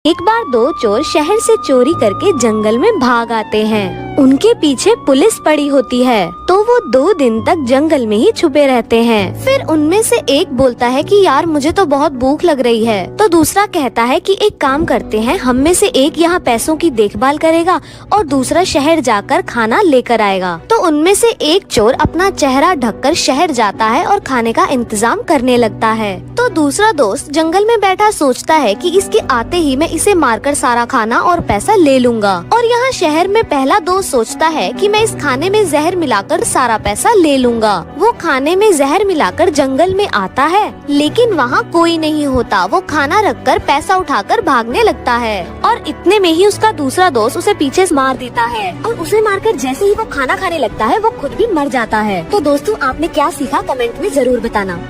एक बार दो चोर शहर से चोरी करके जंगल में भाग आते हैं। उनके पीछे पुलिस पड़ी होती है, तो वो 2 दिन तक जंगल में ही छुपे रहते हैं। फिर उनमें से एक बोलता है कि यार मुझे तो बहुत भूख लग रही है। तो दूसरा कहता है कि एक काम करते हैं, हम में से एक यहाँ पैसों की देखभाल करेगा और दूसरा शहर जाकर खाना लेकर आएगा। तो उनमें से एक चोर अपना चेहरा ढककर शहर जाता है और खाने का इंतजाम करने लगता है। तो दूसरा दोस्त जंगल में बैठा सोचता है कि इसके आते ही मैं इसे मारकर सारा खाना और पैसा ले लूंगा। और यहाँ शहर में पहला दोस्त सोचता है कि मैं इस खाने में जहर मिलाकर सारा पैसा ले लूंगा। वो खाने में जहर मिलाकर जंगल में आता है, लेकिन वहाँ कोई नहीं होता। वो खाना रखकर पैसा उठाकर भागने लगता है और इतने में ही उसका दूसरा दोस्त उसे पीछे से मार देता है और उसे मारकर जैसे ही वो खाना खाने लगता है वो खुद भी मर जाता है। तो दोस्तों, आपने क्या सीखा कमेंट में जरूर बताना।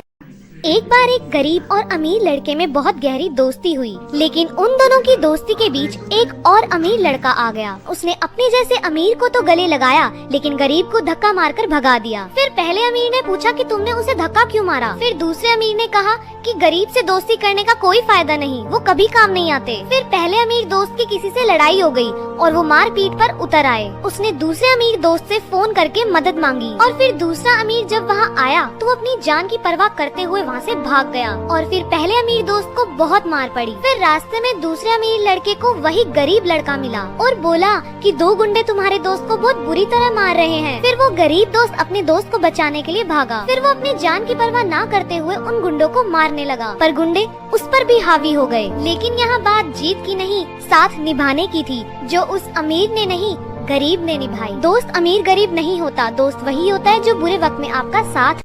एक बार एक गरीब और अमीर लड़के में बहुत गहरी दोस्ती हुई, लेकिन उन दोनों की दोस्ती के बीच एक और अमीर लड़का आ गया। उसने अपने जैसे अमीर को तो गले लगाया, लेकिन गरीब को धक्का मारकर भगा दिया। फिर पहले अमीर ने पूछा कि तुमने उसे धक्का क्यों मारा। फिर दूसरे अमीर ने कहा कि गरीब से दोस्ती करने का कोई फायदा नहीं, वो कभी काम नहीं आते। फिर पहले अमीर दोस्त की किसी से लड़ाई हो गई और वो मार पीट पर उतर आए। उसने दूसरे अमीर दोस्त से फोन करके मदद मांगी और फिर दूसरा अमीर जब वहाँ आया तो वो अपनी जान की परवाह करते हुए वहाँ से भाग गया। और फिर पहले अमीर दोस्त को बहुत मार पड़ी। फिर रास्ते में दूसरे अमीर लड़के को वही गरीब लड़का मिला और बोला कि 2 गुंडे तुम्हारे दोस्त को बहुत बुरी तरह मार रहे हैं। फिर वो गरीब दोस्त अपने दोस्त को बचाने के लिए भागा। फिर वो अपनी जान की परवाह ना करते हुए उन गुंडों को मारने लगा, पर गुंडे उस पर भी हावी हो गए। लेकिन यहाँ बात जीत की नहीं, साथ निभाने की थी, जो उस अमीर ने नहीं गरीब ने निभाई। दोस्त अमीर गरीब नहीं होता, दोस्त वही होता है जो बुरे वक्त में आपका साथ।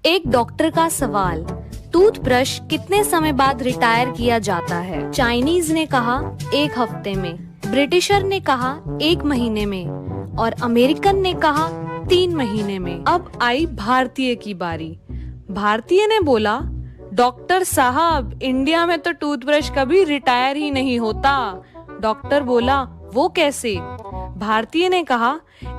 एक डॉक्टर का सवाल, टूथब्रश कितने समय बाद रिटायर किया जाता है? चाइनीज ने कहा 1 हफ्ते में, ब्रिटिशर ने कहा 1 महीने में और अमेरिकन ने कहा 3 महीने में। अब आई भारतीय की बारी। भारतीय ने बोला, डॉक्टर साहब इंडिया में तो टूथब्रश कभी रिटायर ही नहीं होता। डॉक्टर बोला, वो कैसे? भारतीय ने कहा,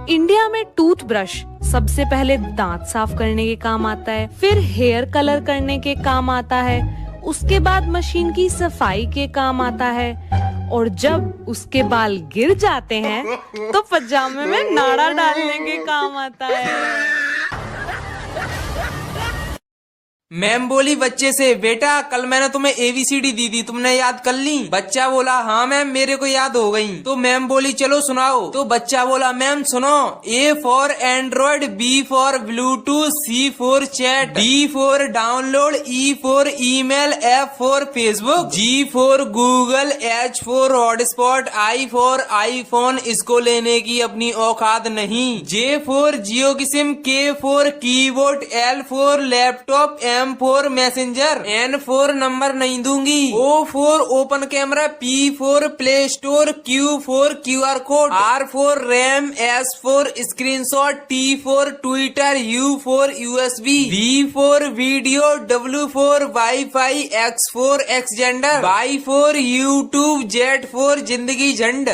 इंडिया में टूथब्रश सबसे पहले दांत साफ करने के काम आता है, फिर हेयर कलर करने के काम आता है, उसके बाद मशीन की सफाई के काम आता है और जब उसके बाल गिर जाते हैं तो पजामे में नाड़ा डालने के काम आता है। मैम बोली बच्चे से, बेटा कल मैंने तुम्हें ABCD दी थी, तुमने याद कर ली? बच्चा बोला, हाँ मैम मेरे को याद हो गई। तो मैम बोली चलो सुनाओ। तो बच्चा बोला, मैम सुनो, A for Android, B for Bluetooth, C for chat, D for download, E for email, F for Facebook, G for Google, H for hotspot, I for iPhone, इसको लेने की अपनी औकात नहीं। J फॉर जियो की sim, K for keyboard, L for laptop, M for messenger, N for number नहीं दूंगी, O for open camera, P for play store, Q for QR code, R for RAM, S for screenshot, T for Twitter, U for USB, V for video, W for wifi, X for Xender, Y for YouTube, Z for जिंदगी झंड।